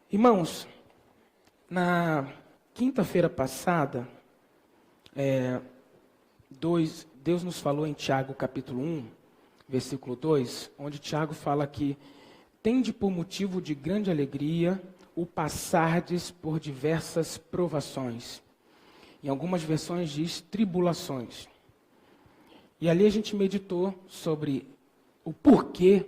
Irmãos, na quinta-feira passada, Deus nos falou em Tiago capítulo 1, versículo 2, onde Tiago fala que tende por motivo de grande alegria o passardes por diversas provações. Em algumas versões diz tribulações. E ali a gente meditou sobre o porquê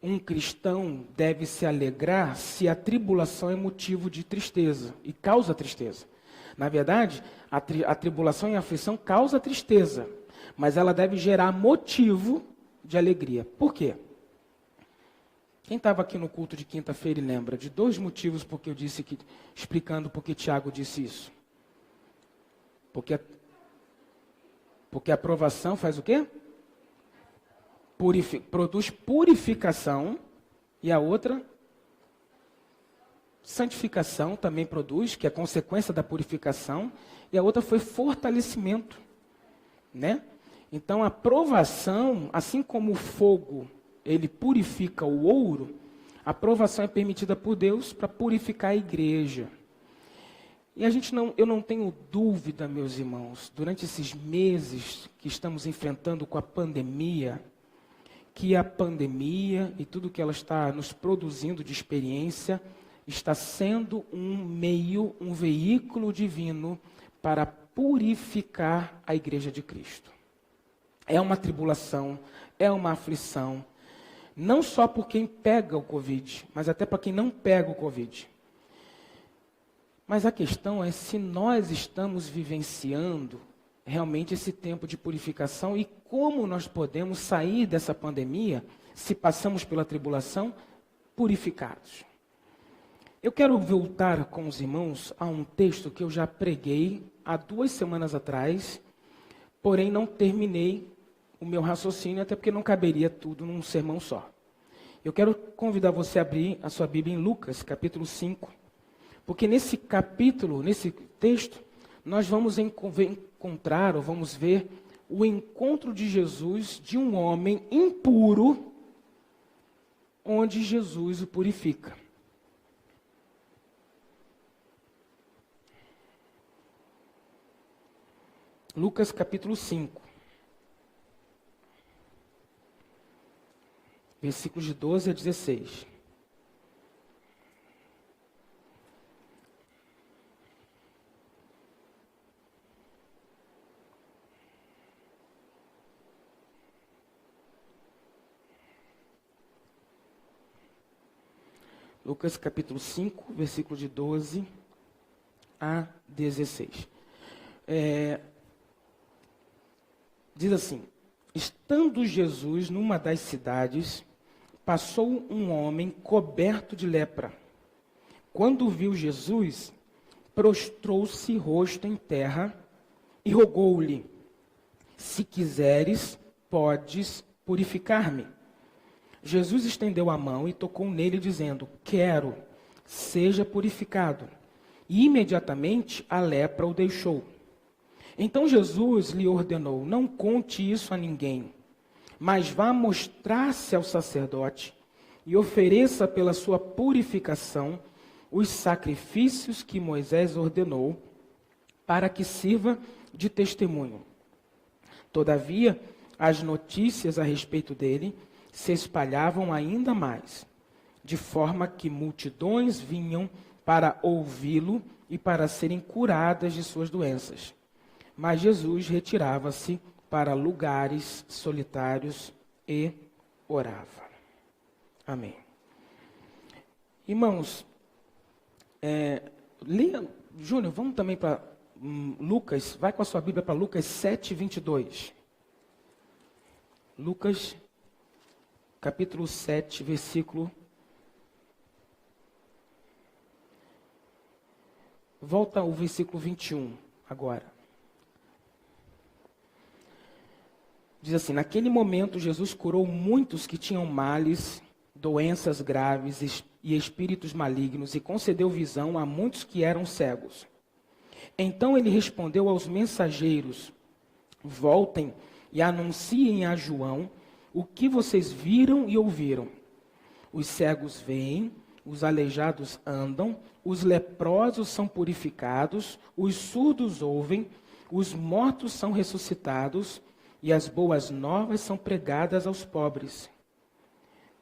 um cristão deve se alegrar se a tribulação é motivo de tristeza e causa tristeza. Na verdade, a tribulação e a aflição causa tristeza, mas ela deve gerar motivo de alegria. Por quê? Quem estava aqui no culto de quinta-feira e lembra de dois motivos porque eu disse que, explicando por que Tiago disse isso. Porque a aprovação faz o quê? Produz purificação, e a outra, santificação também produz, que é consequência da purificação, e a outra foi fortalecimento, né? Então a provação, assim como o fogo, ele purifica o ouro, a provação é permitida por Deus para purificar a igreja. E eu não tenho dúvida, meus irmãos, durante esses meses que estamos enfrentando com a pandemia, que a pandemia e tudo que ela está nos produzindo de experiência está sendo um veículo divino para purificar a igreja de Cristo. É uma tribulação, é uma aflição, não só por quem pega o Covid, mas até para quem não pega o Covid. Mas a questão é se nós estamos vivenciando realmente esse tempo de purificação e como nós podemos sair dessa pandemia, se passamos pela tribulação, purificados. Eu quero voltar com os irmãos a um texto que eu já preguei há 2 semanas atrás, porém não terminei o meu raciocínio, até porque não caberia tudo num sermão só. Eu quero convidar você a abrir a sua Bíblia em Lucas, capítulo 5, porque nesse capítulo, nesse texto, nós vamos encontrar, ou vamos ver, o encontro de Jesus de um homem impuro, onde Jesus o purifica. Lucas capítulo 5, versículos de 12 a 16. Lucas capítulo 5, versículo de 12 a 16. Diz assim: estando Jesus numa das cidades, passou um homem coberto de lepra. Quando viu Jesus, prostrou-se rosto em terra e rogou-lhe: se quiseres, podes purificar-me. Jesus estendeu a mão e tocou nele, dizendo: quero, seja purificado. E imediatamente a lepra o deixou. Então Jesus lhe ordenou: não conte isso a ninguém, mas vá mostrar-se ao sacerdote e ofereça pela sua purificação os sacrifícios que Moisés ordenou, para que sirva de testemunho. Todavia, as notícias a respeito dele se espalhavam ainda mais, de forma que multidões vinham para ouvi-lo e para serem curadas de suas doenças. Mas Jesus retirava-se para lugares solitários e orava. Amém. Irmãos, leia, Júnior, vamos também para Lucas, vai com a sua Bíblia para Lucas 7, 22. Lucas, capítulo 7, versículo... Volta ao versículo 21, agora. Diz assim: naquele momento Jesus curou muitos que tinham males, doenças graves e espíritos malignos, e concedeu visão a muitos que eram cegos. Então ele respondeu aos mensageiros: voltem e anunciem a João o que vocês viram e ouviram. Os cegos veem, os aleijados andam, os leprosos são purificados, os surdos ouvem, os mortos são ressuscitados e as boas novas são pregadas aos pobres.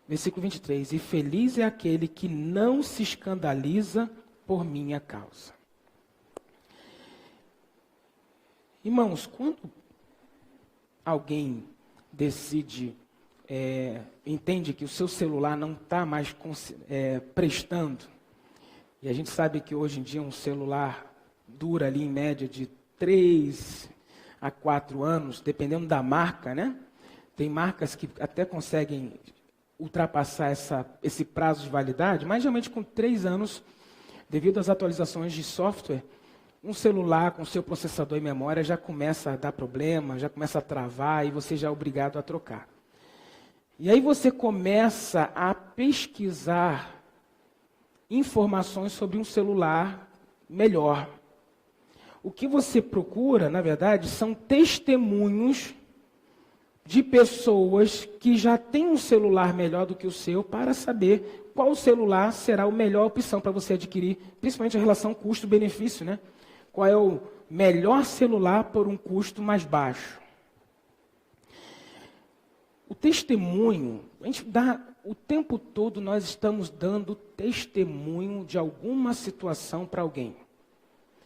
Versículo 23. E feliz é aquele que não se escandaliza por minha causa. Irmãos, quando alguém decide, entende que o seu celular não está mais prestando, e a gente sabe que hoje em dia um celular dura ali em média de 3 a 4 anos, dependendo da marca, né? Tem marcas que até conseguem ultrapassar esse prazo de validade, mas geralmente com 3 anos, devido às atualizações de software, um celular com seu processador e memória já começa a dar problema, já começa a travar e você já é obrigado a trocar. E aí você começa a pesquisar informações sobre um celular melhor. O que você procura, na verdade, são testemunhos de pessoas que já têm um celular melhor do que o seu para saber qual celular será a melhor opção para você adquirir, principalmente a relação custo-benefício, né? Qual é o melhor celular por um custo mais baixo. O testemunho, a gente dá, o tempo todo nós estamos dando testemunho de alguma situação para alguém.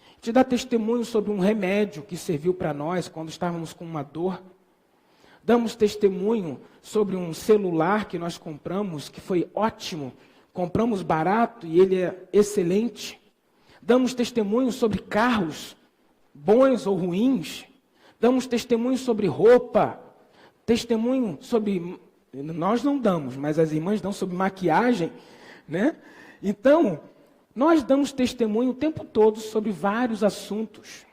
A gente dá testemunho sobre um remédio que serviu para nós quando estávamos com uma dor. Damos testemunho sobre um celular que nós compramos, que foi ótimo. Compramos barato e ele é excelente. Damos testemunho sobre carros, bons ou ruins. Damos testemunho sobre roupa. Testemunho sobre... Nós não damos, mas as irmãs dão sobre maquiagem, né? Então, nós damos testemunho o tempo todo sobre vários assuntos.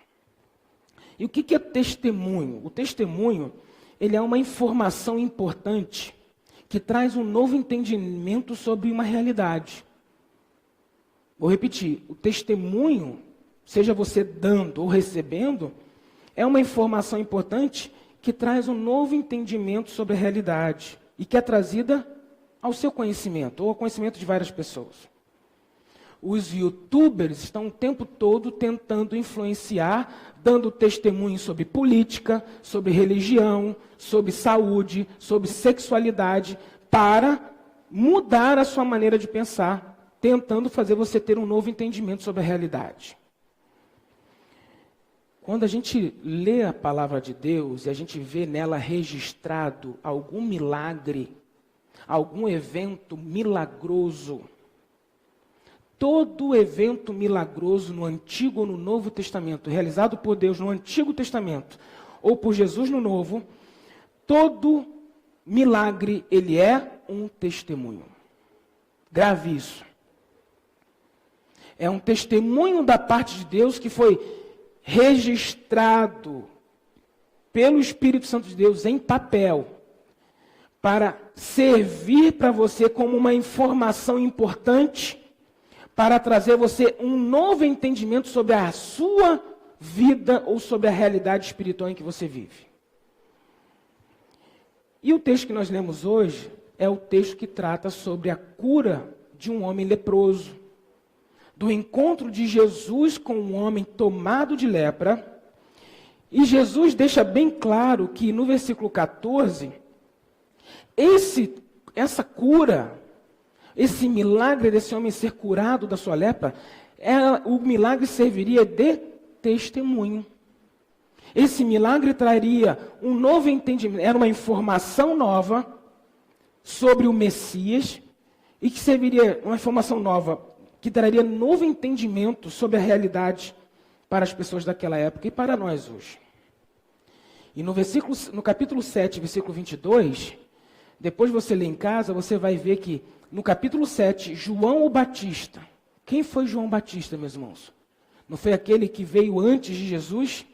E o que é testemunho? O testemunho, ele é uma informação importante que traz um novo entendimento sobre uma realidade. Vou repetir, o testemunho, seja você dando ou recebendo, é uma informação importante que traz um novo entendimento sobre a realidade e que é trazida ao seu conhecimento ou ao conhecimento de várias pessoas. Os youtubers estão o tempo todo tentando influenciar, dando testemunho sobre política, sobre religião, sobre saúde, sobre sexualidade, para mudar a sua maneira de pensar, tentando fazer você ter um novo entendimento sobre a realidade. Quando a gente lê a palavra de Deus e a gente vê nela registrado algum milagre, algum evento milagroso, todo evento milagroso no Antigo ou no Novo Testamento, realizado por Deus no Antigo Testamento ou por Jesus no Novo, todo milagre, ele é um testemunho. Grave isso. É um testemunho da parte de Deus que foi registrado pelo Espírito Santo de Deus em papel para servir para você como uma informação importante para trazer você um novo entendimento sobre a sua vida ou sobre a realidade espiritual em que você vive. E o texto que nós lemos hoje é o texto que trata sobre a cura de um homem leproso, do encontro de Jesus com um homem tomado de lepra. E Jesus deixa bem claro que no versículo 14, essa cura, esse milagre desse homem ser curado da sua lepra, o milagre serviria de testemunho. Esse milagre traria um novo entendimento, era uma informação nova sobre o Messias, e que serviria, uma informação nova, que traria novo entendimento sobre a realidade para as pessoas daquela época e para nós hoje. E no capítulo 7, versículo 22, depois você lê em casa, você vai ver que no capítulo 7, João o Batista. Quem foi João Batista, meus irmãos? Não foi aquele que veio antes de Jesus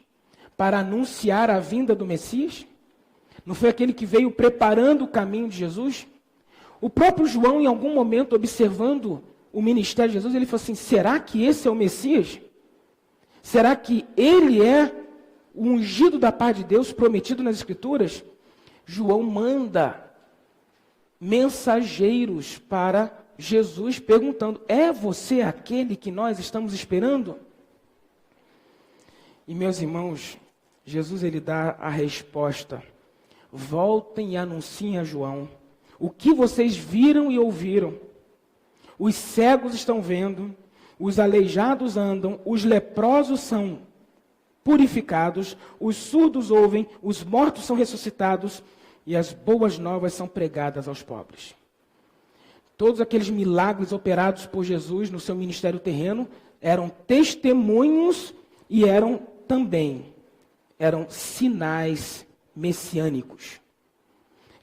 para anunciar a vinda do Messias? Não foi aquele que veio preparando o caminho de Jesus? O próprio João, em algum momento, observando o ministério de Jesus, ele falou assim: será que esse é o Messias? Será que ele é o ungido da parte de Deus, prometido nas Escrituras? João manda mensageiros para Jesus perguntando: é você aquele que nós estamos esperando? E meus irmãos, Jesus ele dá a resposta: voltem e anunciem a João o que vocês viram e ouviram. Os cegos estão vendo, os aleijados andam, os leprosos são purificados, os surdos ouvem, os mortos são ressuscitados e as boas novas são pregadas aos pobres. Todos aqueles milagres operados por Jesus no seu ministério terreno eram testemunhos e eram sinais messiânicos.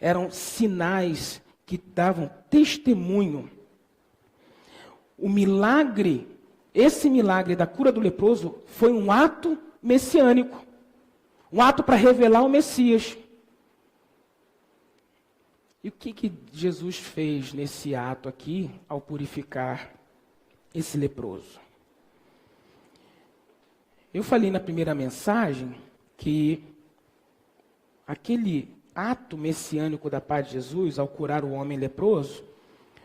Eram sinais que davam testemunho. O milagre, esse milagre da cura do leproso, foi um ato messiânico. Um ato para revelar o Messias. E o que Jesus fez nesse ato aqui, ao purificar esse leproso? Eu falei na primeira mensagem que aquele ato messiânico da parte de Jesus, ao curar o homem leproso,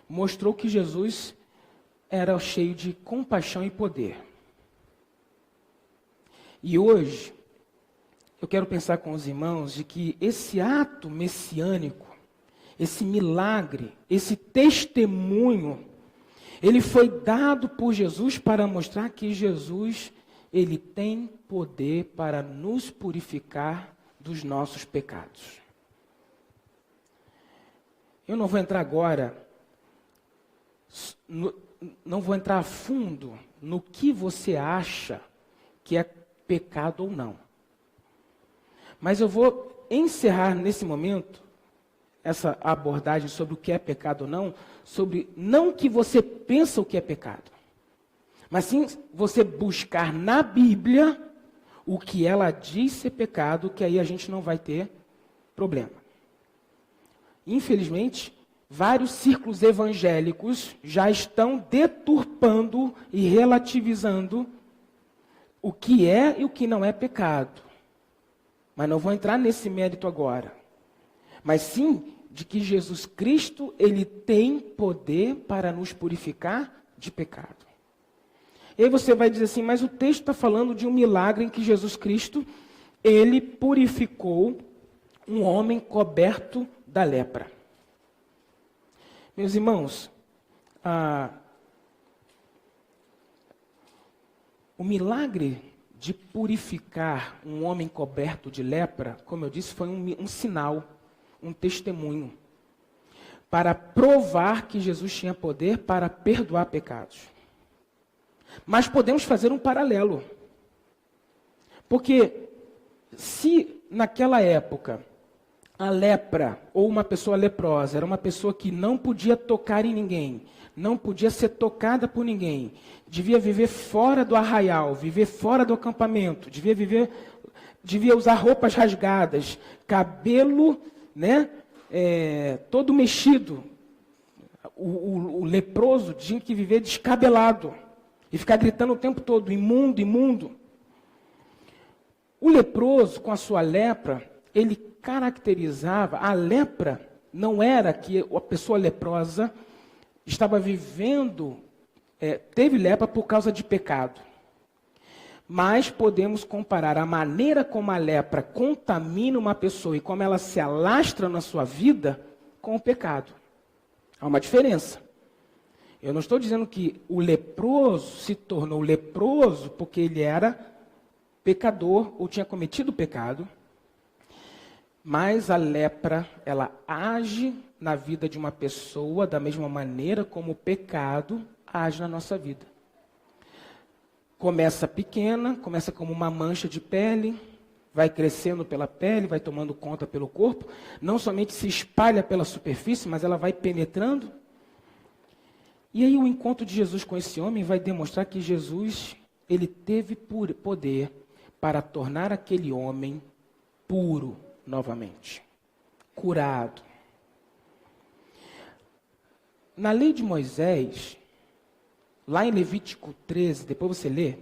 mostrou que Jesus era cheio de compaixão e poder. E hoje, eu quero pensar com os irmãos de que esse ato messiânico, esse milagre, esse testemunho, ele foi dado por Jesus para mostrar que Jesus, ele tem poder para nos purificar dos nossos pecados. Eu não vou entrar agora, não vou entrar a fundo no que você acha que é pecado ou não. Mas eu vou encerrar nesse momento essa abordagem sobre o que é pecado ou não, sobre não que você pensa o que é pecado, mas sim você buscar na Bíblia o que ela diz ser pecado, que aí a gente não vai ter problema. Infelizmente, vários círculos evangélicos já estão deturpando e relativizando o que é e o que não é pecado. Mas não vou entrar nesse mérito agora. Mas sim de que Jesus Cristo, ele tem poder para nos purificar de pecado. E aí você vai dizer assim, mas o texto está falando de um milagre em que Jesus Cristo, ele purificou um homem coberto da lepra. Meus irmãos, o milagre de purificar um homem coberto de lepra, como eu disse, foi um sinal, um testemunho, para provar que Jesus tinha poder para perdoar pecados. Mas podemos fazer um paralelo. Porque se naquela época a lepra ou uma pessoa leprosa era uma pessoa que não podia tocar em ninguém, não podia ser tocada por ninguém, devia viver fora do arraial, viver fora do acampamento, devia usar roupas rasgadas, cabelo, todo mexido. O leproso tinha que viver descabelado e ficar gritando o tempo todo, imundo, imundo. O leproso, com a sua lepra, ele caracterizava, a lepra não era que a pessoa leprosa estava vivendo, teve lepra por causa de pecado. Mas podemos comparar a maneira como a lepra contamina uma pessoa e como ela se alastra na sua vida com o pecado. Há uma diferença. Eu não estou dizendo que o leproso se tornou leproso porque ele era pecador ou tinha cometido pecado, mas a lepra, ela age na vida de uma pessoa da mesma maneira como o pecado age na nossa vida. Começa pequena, começa como uma mancha de pele, vai crescendo pela pele, vai tomando conta pelo corpo, não somente se espalha pela superfície, mas ela vai penetrando. E aí o encontro de Jesus com esse homem vai demonstrar que Jesus, ele teve poder para tornar aquele homem puro novamente, curado. Na lei de Moisés, lá em Levítico 13, depois você lê,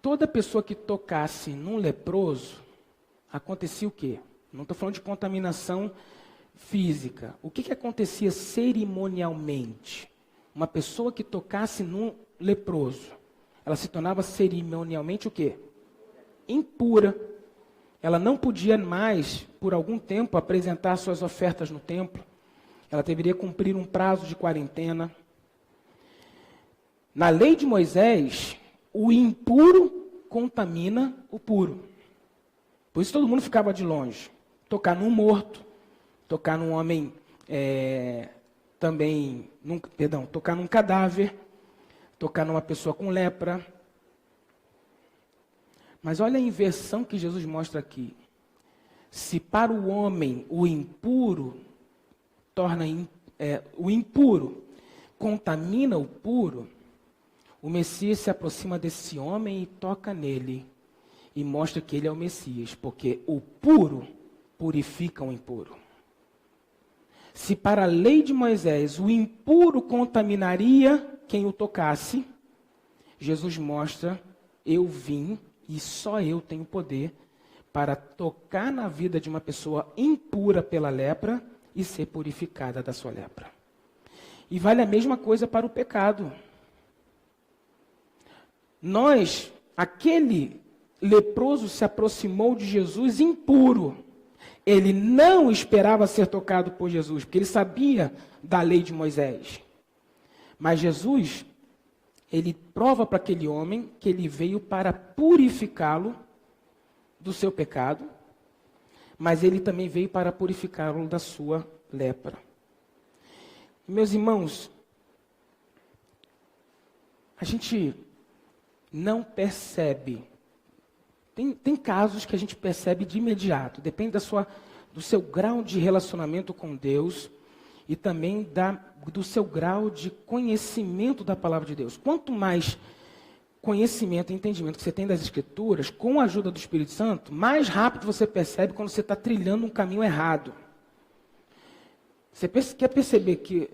toda pessoa que tocasse num leproso, acontecia o quê? Não estou falando de contaminação física. O que acontecia cerimonialmente? Uma pessoa que tocasse num leproso, ela se tornava cerimonialmente o quê? Impura. Ela não podia mais, por algum tempo, apresentar suas ofertas no templo. Ela deveria cumprir um prazo de quarentena. Na lei de Moisés, o impuro contamina o puro. Por isso todo mundo ficava de longe. Tocar num morto, tocar num homem tocar num cadáver, tocar numa pessoa com lepra. Mas olha a inversão que Jesus mostra aqui. Se para o homem o impuro contamina o puro, o Messias se aproxima desse homem e toca nele e mostra que ele é o Messias, porque o puro purifica o impuro. Se para a lei de Moisés o impuro contaminaria quem o tocasse, Jesus mostra: eu vim e só eu tenho poder para tocar na vida de uma pessoa impura pela lepra e ser purificada da sua lepra. E vale a mesma coisa para o pecado. Aquele leproso se aproximou de Jesus impuro. Ele não esperava ser tocado por Jesus, porque ele sabia da lei de Moisés. Mas Jesus, ele prova para aquele homem que ele veio para purificá-lo do seu pecado, mas ele também veio para purificá-lo da sua lepra. Meus irmãos, a gente não percebe. Tem casos que a gente percebe de imediato, depende do seu grau de relacionamento com Deus e também do seu grau de conhecimento da palavra de Deus. Quanto mais conhecimento e entendimento que você tem das Escrituras, com a ajuda do Espírito Santo, mais rápido você percebe quando você está trilhando um caminho errado. Você quer perceber que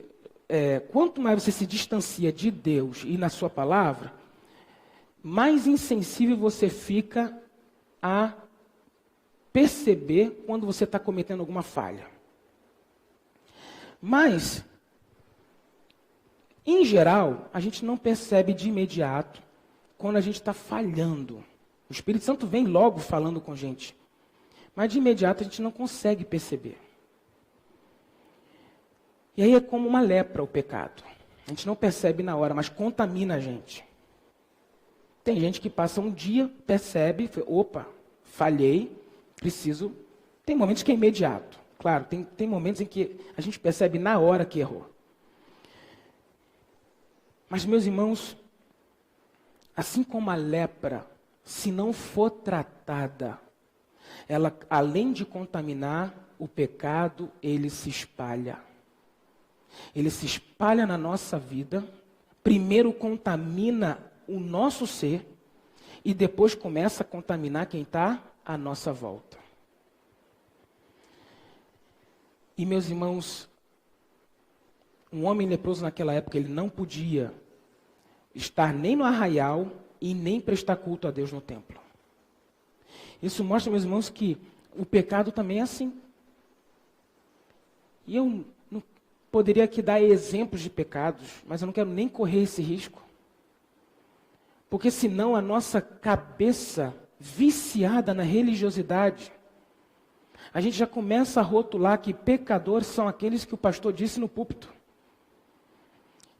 quanto mais você se distancia de Deus e na sua palavra, mais insensível você fica a perceber quando você está cometendo alguma falha. Mas, em geral, a gente não percebe de imediato quando a gente está falhando. O Espírito Santo vem logo falando com a gente. Mas de imediato a gente não consegue perceber. E aí é como uma lepra o pecado. A gente não percebe na hora, mas contamina a gente. Tem gente que passa um dia, percebe, opa, falhei, preciso. Tem momentos que é imediato. Claro, tem momentos em que a gente percebe na hora que errou. Mas, meus irmãos, assim como a lepra, se não for tratada, ela, além de contaminar o pecado, ele se espalha. Ele se espalha na nossa vida, primeiro contamina o nosso ser e depois começa a contaminar quem está à nossa volta. E, meus irmãos, um homem leproso naquela época, ele não podia estar nem no arraial e nem prestar culto a Deus no templo. Isso mostra, meus irmãos, que o pecado também é assim. E eu não poderia aqui dar exemplos de pecados, mas eu não quero nem correr esse risco. Porque senão a nossa cabeça viciada na religiosidade, a gente já começa a rotular que pecadores são aqueles que o pastor disse no púlpito.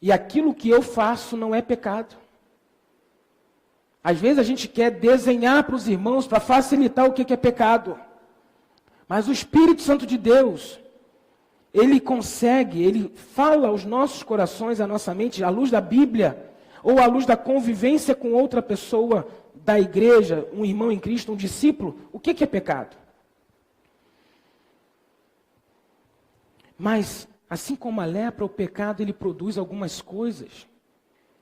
E aquilo que eu faço não é pecado. Às vezes a gente quer desenhar para os irmãos para facilitar o que é pecado. Mas o Espírito Santo de Deus, ele fala aos nossos corações, à nossa mente, à luz da Bíblia, ou à luz da convivência com outra pessoa da igreja, um irmão em Cristo, um discípulo, o que é pecado. Mas, assim como a lepra, o pecado, ele produz algumas coisas.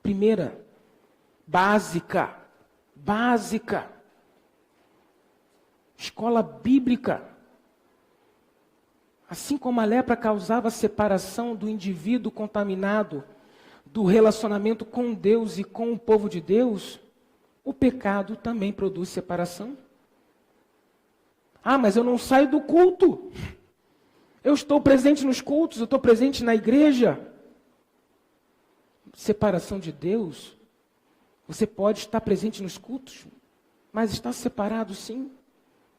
Primeira, básica. Escola bíblica. Assim como a lepra causava separação do indivíduo contaminado do relacionamento com Deus e com o povo de Deus, o pecado também produz separação. Ah, mas eu não saio do culto. Eu estou presente nos cultos, eu estou presente na igreja. Separação de Deus. Você pode estar presente nos cultos, mas está separado sim,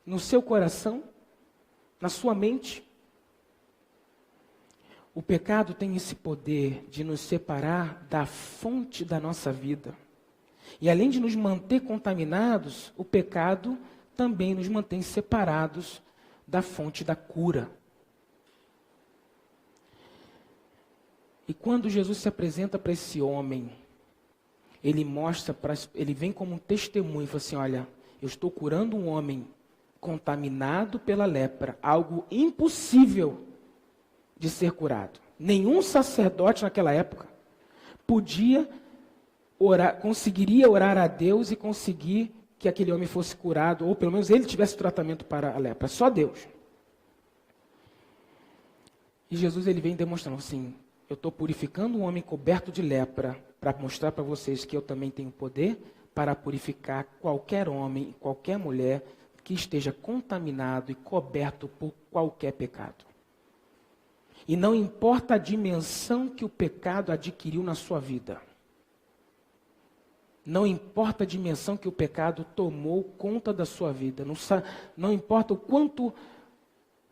no seu coração, na sua mente. O pecado tem esse poder de nos separar da fonte da nossa vida. E além de nos manter contaminados, o pecado também nos mantém separados da fonte da cura. E quando Jesus se apresenta para esse homem, ele vem como um testemunho, fala assim, olha, eu estou curando um homem contaminado pela lepra, algo impossível de ser curado. Nenhum sacerdote naquela época conseguiria orar a Deus e conseguir que aquele homem fosse curado, ou pelo menos ele tivesse tratamento para a lepra. Só Deus. E Jesus ele vem demonstrando assim, eu estou purificando um homem coberto de lepra para mostrar para vocês que eu também tenho poder para purificar qualquer homem, qualquer mulher que esteja contaminado e coberto por qualquer pecado. E não importa a dimensão que o pecado adquiriu na sua vida. Não importa a dimensão que o pecado tomou conta da sua vida. Não importa o quanto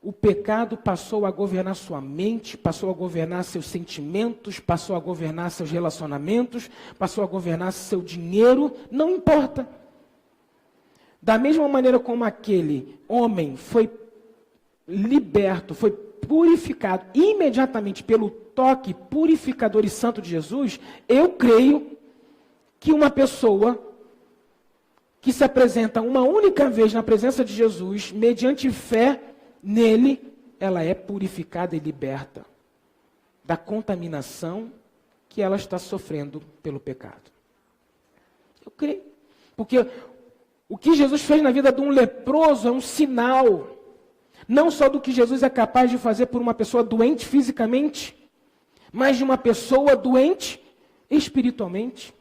o pecado passou a governar sua mente, passou a governar seus sentimentos, passou a governar seus relacionamentos, passou a governar seu dinheiro, não importa. Da mesma maneira como aquele homem foi liberto, foi purificado imediatamente pelo toque purificador e santo de Jesus, eu creio que uma pessoa que se apresenta uma única vez na presença de Jesus, mediante fé nele, ela é purificada e liberta da contaminação que ela está sofrendo pelo pecado. Eu creio. Porque o que Jesus fez na vida de um leproso é um sinal, não só do que Jesus é capaz de fazer por uma pessoa doente fisicamente, mas de uma pessoa doente espiritualmente.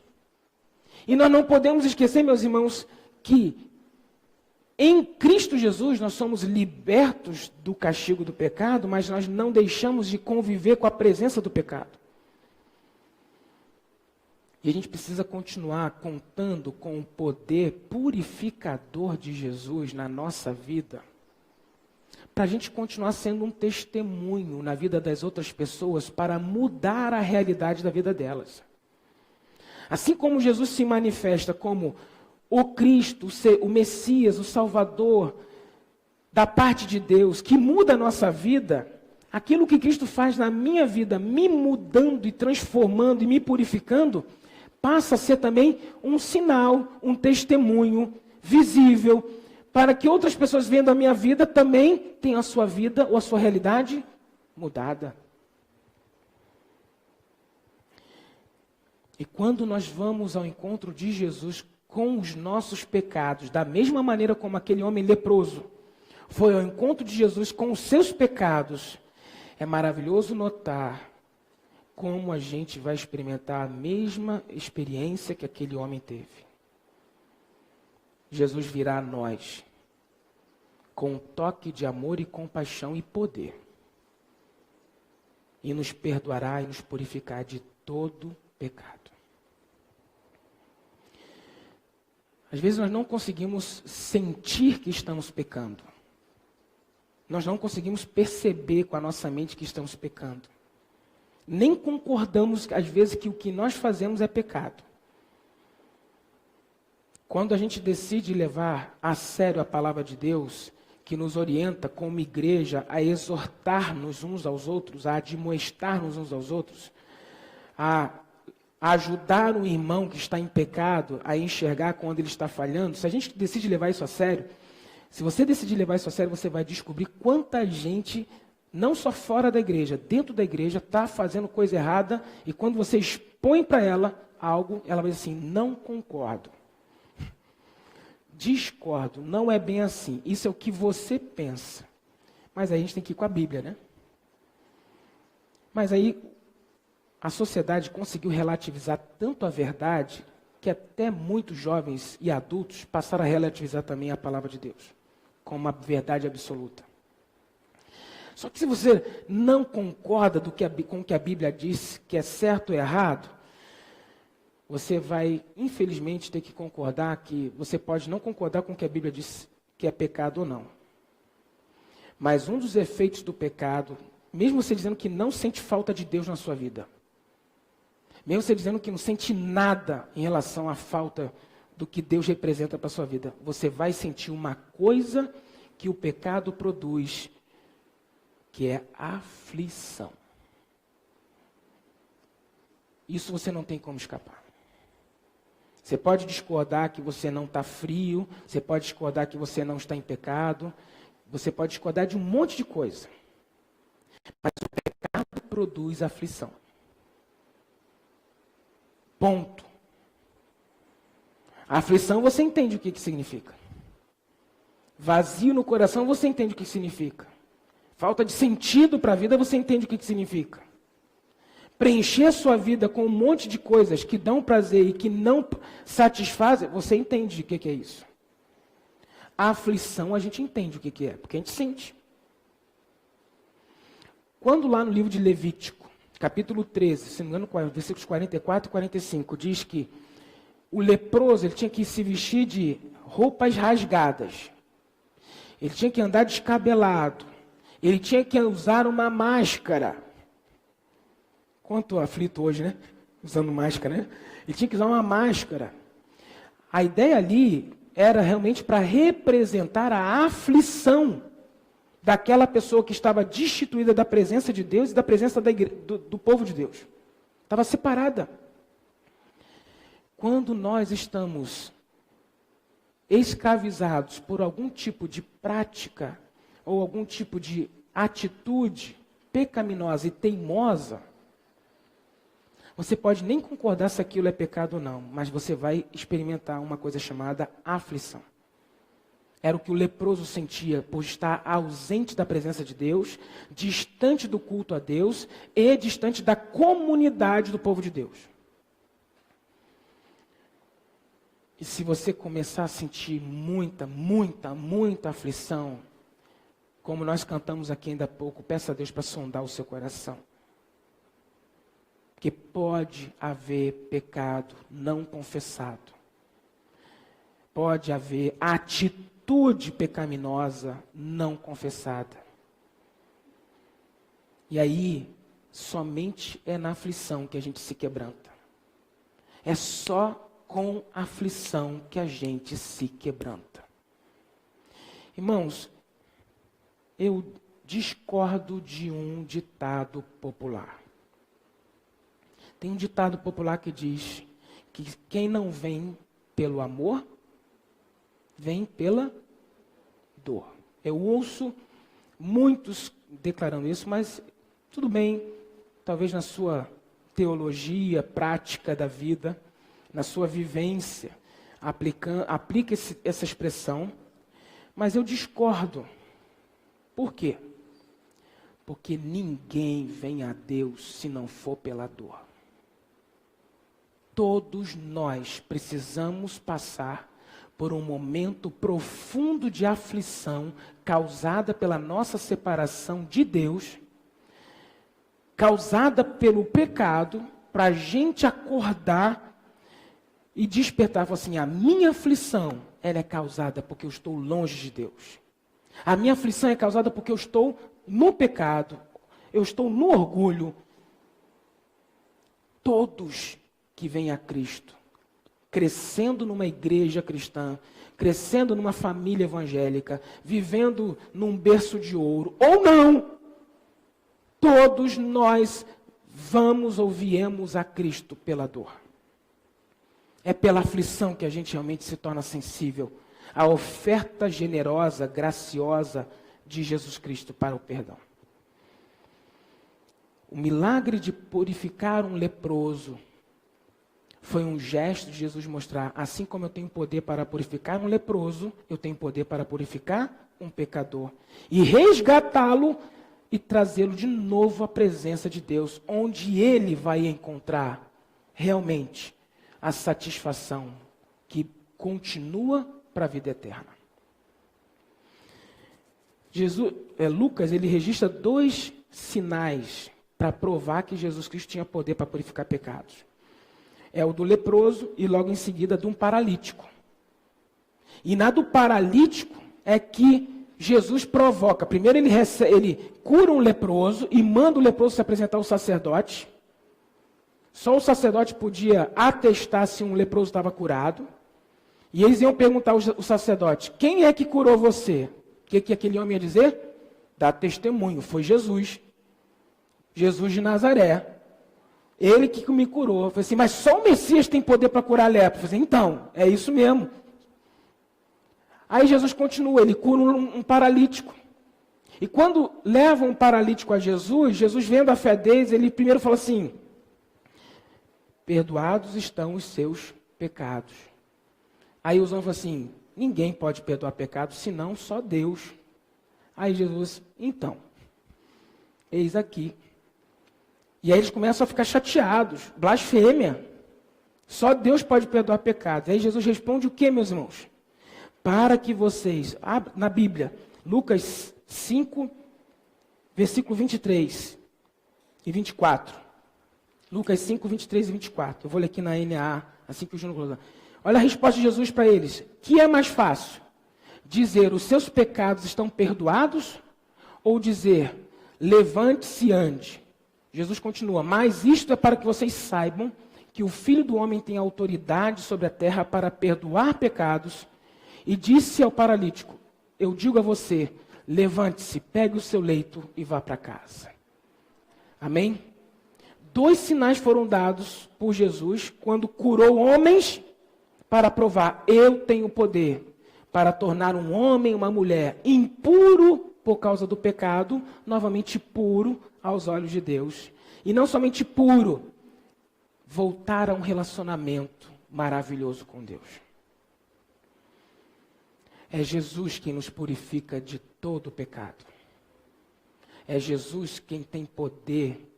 E nós não podemos esquecer, meus irmãos, que em Cristo Jesus nós somos libertos do castigo do pecado, mas nós não deixamos de conviver com a presença do pecado. E a gente precisa continuar contando com o poder purificador de Jesus na nossa vida, para a gente continuar sendo um testemunho na vida das outras pessoas, para mudar a realidade da vida delas. Assim como Jesus se manifesta como o Cristo, o Messias, o Salvador, da parte de Deus, que muda a nossa vida, aquilo que Cristo faz na minha vida, me mudando e transformando e me purificando, passa a ser também um sinal, um testemunho visível, para que outras pessoas vendo a minha vida também tenham a sua vida ou a sua realidade mudada. E quando nós vamos ao encontro de Jesus com os nossos pecados, da mesma maneira como aquele homem leproso foi ao encontro de Jesus com os seus pecados, é maravilhoso notar como a gente vai experimentar a mesma experiência que aquele homem teve. Jesus virá a nós com um toque de amor e compaixão e poder, e nos perdoará e nos purificará de todo pecado. Às vezes nós não conseguimos sentir que estamos pecando. Nós não conseguimos perceber com a nossa mente que estamos pecando. Nem concordamos, às vezes, que o que nós fazemos é pecado. Quando a gente decide levar a sério a palavra de Deus, que nos orienta como igreja a exortar-nos uns aos outros, a admoestar-nos uns aos outros, a ajudar um irmão que está em pecado a enxergar quando ele está falhando, se a gente decide levar isso a sério, se você decidir levar isso a sério, você vai descobrir quanta gente, não só fora da igreja, dentro da igreja, está fazendo coisa errada, e quando você expõe para ela algo, ela vai dizer assim, não concordo. Discordo, não é bem assim. Isso é o que você pensa. Mas aí a gente tem que ir com a Bíblia, né? Mas aí a sociedade conseguiu relativizar tanto a verdade que até muitos jovens e adultos passaram a relativizar também a palavra de Deus como uma verdade absoluta. Só que se você não concorda com o que a Bíblia diz que é certo ou errado, você vai, infelizmente, ter que concordar que você pode não concordar com o que a Bíblia diz que é pecado ou não. Mas um dos efeitos do pecado, mesmo você dizendo que não sente falta de Deus na sua vida, mesmo você dizendo que não sente nada em relação à falta do que Deus representa para a sua vida, você vai sentir uma coisa que o pecado produz, que é aflição. Isso você não tem como escapar. Você pode discordar que você não está frio, você pode discordar que você não está em pecado, você pode discordar de um monte de coisa. Mas o pecado produz aflição. Ponto. A aflição você entende o que significa. Vazio no coração você entende o que significa. Falta de sentido para a vida você entende o que significa. Preencher a sua vida com um monte de coisas que dão prazer e que não satisfazem, você entende o que é isso. A aflição a gente entende o que é, porque a gente sente. Quando lá no livro de Levítico, capítulo 13, se não me engano, versículos 44 e 45, diz que o leproso ele tinha que se vestir de roupas rasgadas, ele tinha que andar descabelado, ele tinha que usar uma máscara. Quanto aflito hoje, né? Usando máscara, né? Ele tinha que usar uma máscara. A ideia ali era realmente para representar a aflição daquela pessoa que estava destituída da presença de Deus e da presença do povo de Deus. Estava separada. Quando nós estamos escravizados por algum tipo de prática ou algum tipo de atitude pecaminosa e teimosa, você pode nem concordar se aquilo é pecado ou não, mas você vai experimentar uma coisa chamada aflição. Era o que o leproso sentia por estar ausente da presença de Deus, distante do culto a Deus e distante da comunidade do povo de Deus. E se você começar a sentir muita aflição, como nós cantamos aqui ainda há pouco, peça a Deus para sondar o seu coração. Porque pode haver pecado não confessado. Pode haver atitude pecaminosa não confessada. E aí, somente é na aflição que a gente se quebranta. É só com aflição que a gente se quebranta. Irmãos, eu discordo de um ditado popular. Tem um ditado popular que diz que quem não vem pelo amor, vem pela dor. Eu ouço muitos declarando isso, mas tudo bem, talvez na sua teologia, prática da vida, na sua vivência, aplique essa expressão, mas eu discordo. Por quê? Porque ninguém vem a Deus se não for pela dor. Todos nós precisamos passar por um momento profundo de aflição causada pela nossa separação de Deus, causada pelo pecado, para a gente acordar e despertar, falar assim, a minha aflição, ela é causada porque eu estou longe de Deus. A minha aflição é causada porque eu estou no pecado, eu estou no orgulho. Todos que vêm a Cristo, crescendo numa igreja cristã, crescendo numa família evangélica, vivendo num berço de ouro, ou não, todos nós vamos ou viemos a Cristo pela dor. É pela aflição que a gente realmente se torna sensível à oferta generosa, graciosa de Jesus Cristo para o perdão. O milagre de purificar um leproso foi um gesto de Jesus mostrar, assim como eu tenho poder para purificar um leproso, eu tenho poder para purificar um pecador. E resgatá-lo e trazê-lo de novo à presença de Deus, onde ele vai encontrar realmente a satisfação que continua para a vida eterna. Lucas, ele registra 2 sinais para provar que Jesus Cristo tinha poder para purificar pecados. É o do leproso e logo em seguida de um paralítico. E na do paralítico é que Jesus provoca. Primeiro ele cura um leproso e manda o leproso se apresentar ao sacerdote. Só o sacerdote podia atestar se um leproso estava curado. E eles iam perguntar ao sacerdote, quem é que curou você? O que aquele homem ia dizer? Dá testemunho, foi Jesus. Jesus de Nazaré. Ele que me curou. Eu falei assim, mas só o Messias tem poder para curar a lepra. Eu falei assim, então, é isso mesmo. Aí Jesus continua, ele cura um paralítico. E quando levam um paralítico a Jesus, Jesus vendo a fé deles, ele primeiro fala assim, perdoados estão os seus pecados. Aí os homens falam assim, ninguém pode perdoar pecados, senão só Deus. Aí Jesus, então, eis aqui. E aí eles começam a ficar chateados, blasfêmia. Só Deus pode perdoar pecados. Aí Jesus responde o que, meus irmãos? Para que vocês, na Bíblia, Lucas 5, versículo 23 e 24. Lucas 5, 23 e 24. Eu vou ler aqui na NA, assim que o Júnior colocou. Olha a resposta de Jesus para eles. Que é mais fácil? Dizer, os seus pecados estão perdoados? Ou dizer, levante-se e ande? Jesus continua, mas isto é para que vocês saibam que o Filho do Homem tem autoridade sobre a terra para perdoar pecados. E disse ao paralítico, eu digo a você, levante-se, pegue o seu leito e vá para casa. Amém? 2 sinais foram dados por Jesus quando curou homens para provar, eu tenho poder para tornar um homem, uma mulher impuro por causa do pecado, novamente puro aos olhos de Deus. E não somente puro, voltar a um relacionamento maravilhoso com Deus. É Jesus quem nos purifica de todo o pecado. É Jesus quem tem poder.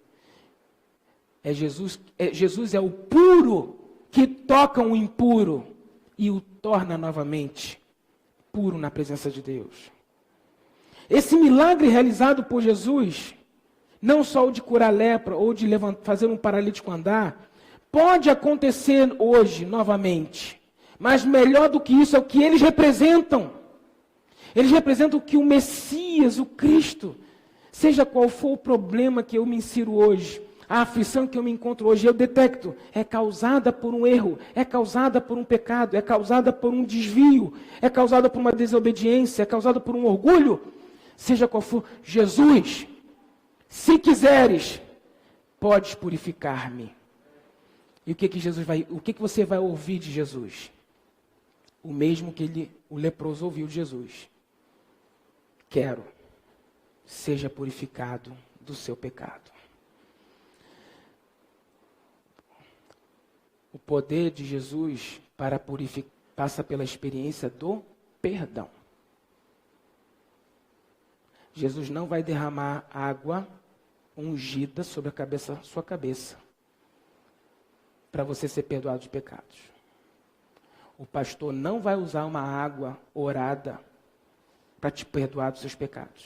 Jesus é o puro que toca o impuro e o torna novamente puro na presença de Deus. Esse milagre realizado por Jesus, não só o de curar a lepra ou de fazer um paralítico andar, pode acontecer hoje novamente. Mas melhor do que isso é o que eles representam. Eles representam que o Messias, o Cristo, seja qual for o problema que eu me insiro hoje, a aflição que eu me encontro hoje, eu detecto, é causada por um erro, é causada por um pecado, é causada por um desvio, é causada por uma desobediência, é causada por um orgulho, seja qual for, Jesus, se quiseres, podes purificar-me. E o que você vai ouvir de Jesus? O mesmo que o leproso ouviu de Jesus. Quero, seja purificado do seu pecado. O poder de Jesus para purificar passa pela experiência do perdão. Jesus não vai derramar água ungida sobre sua cabeça, para você ser perdoado de pecados. O pastor não vai usar uma água orada para te perdoar dos seus pecados.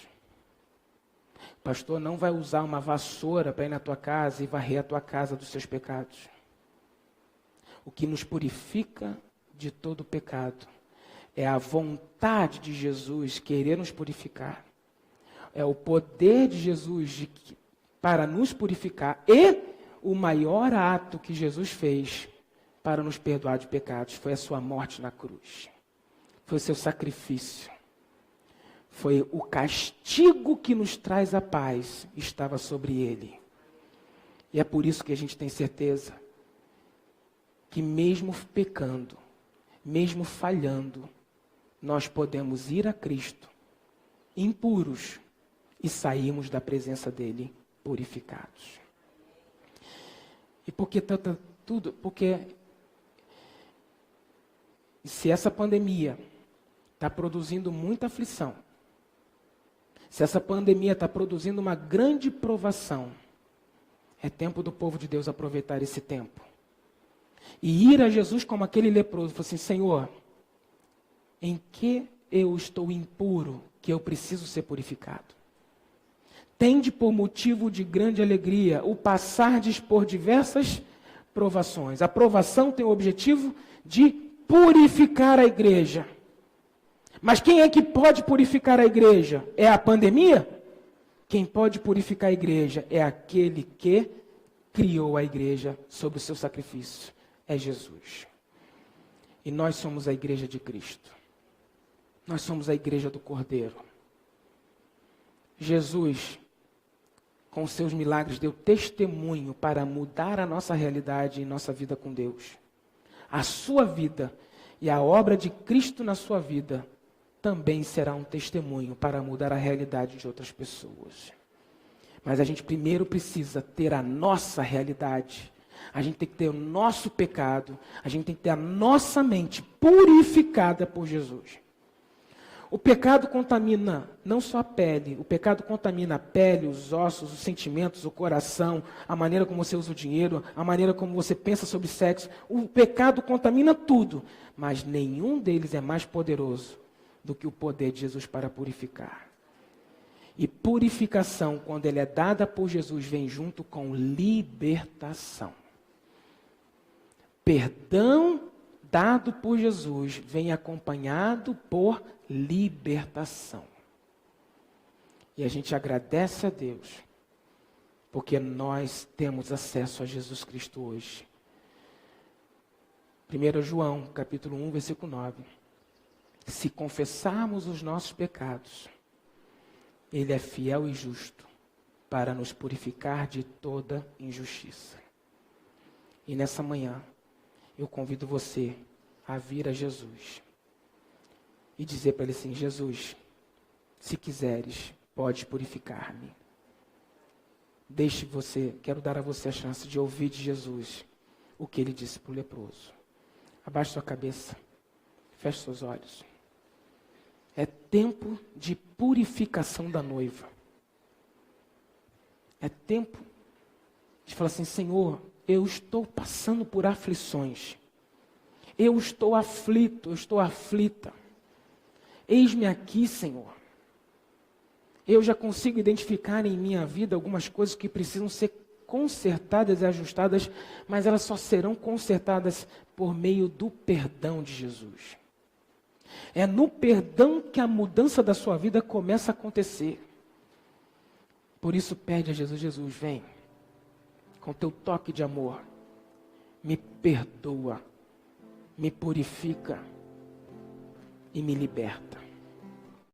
O pastor não vai usar uma vassoura para ir na tua casa e varrer a tua casa dos seus pecados. O que nos purifica de todo pecado é a vontade de Jesus querer nos purificar. É o poder de Jesus para nos purificar e o maior ato que Jesus fez para nos perdoar de pecados foi a sua morte na cruz. Foi o seu sacrifício. Foi o castigo que nos traz a paz, estava sobre ele. E é por isso que a gente tem certeza que mesmo pecando, mesmo falhando, nós podemos ir a Cristo impuros e sairmos da presença dele purificados. E por que tudo? Porque se essa pandemia está produzindo muita aflição, se essa pandemia está produzindo uma grande provação, é tempo do povo de Deus aproveitar esse tempo. E ir a Jesus como aquele leproso, falar assim, Senhor, em que eu estou impuro, que eu preciso ser purificado. Tende por motivo de grande alegria o passardes por diversas provações. A provação tem o objetivo de purificar a igreja. Mas quem é que pode purificar a igreja? É a pandemia? Quem pode purificar a igreja é aquele que criou a igreja sob o seu sacrifício. É Jesus. E nós somos a igreja de Cristo. Nós somos a igreja do Cordeiro. Jesus, com seus milagres, deu testemunho para mudar a nossa realidade e nossa vida com Deus. A sua vida e a obra de Cristo na sua vida também será um testemunho para mudar a realidade de outras pessoas. Mas a gente primeiro precisa ter a nossa realidade. A gente tem que ter o nosso pecado. A gente tem que ter a nossa mente purificada por Jesus. O pecado contamina não só a pele, o pecado contamina a pele, os ossos, os sentimentos, o coração, a maneira como você usa o dinheiro, a maneira como você pensa sobre sexo. O pecado contamina tudo, mas nenhum deles é mais poderoso do que o poder de Jesus para purificar. E purificação, quando ela é dada por Jesus, vem junto com libertação. Perdão dado por Jesus vem acompanhado por libertação. E a gente agradece a Deus, porque nós temos acesso a Jesus Cristo hoje. 1 João, capítulo 1, versículo 9. Se confessarmos os nossos pecados, Ele é fiel e justo para nos purificar de toda injustiça. E nessa manhã, eu convido você a vir a Jesus e dizer para Ele assim: Jesus, se quiseres, pode purificar-me. Quero dar a você a chance de ouvir de Jesus o que Ele disse para o leproso. Abaixe sua cabeça, feche seus olhos. É tempo de purificação da noiva. É tempo de falar assim: Senhor, eu estou passando por aflições. Eu estou aflito, eu estou aflita. Eis-me aqui, Senhor. Eu já consigo identificar em minha vida algumas coisas que precisam ser consertadas e ajustadas, mas elas só serão consertadas por meio do perdão de Jesus. É no perdão que a mudança da sua vida começa a acontecer. Por isso pede a Jesus: Jesus, vem com teu toque de amor, me perdoa, me purifica e me liberta.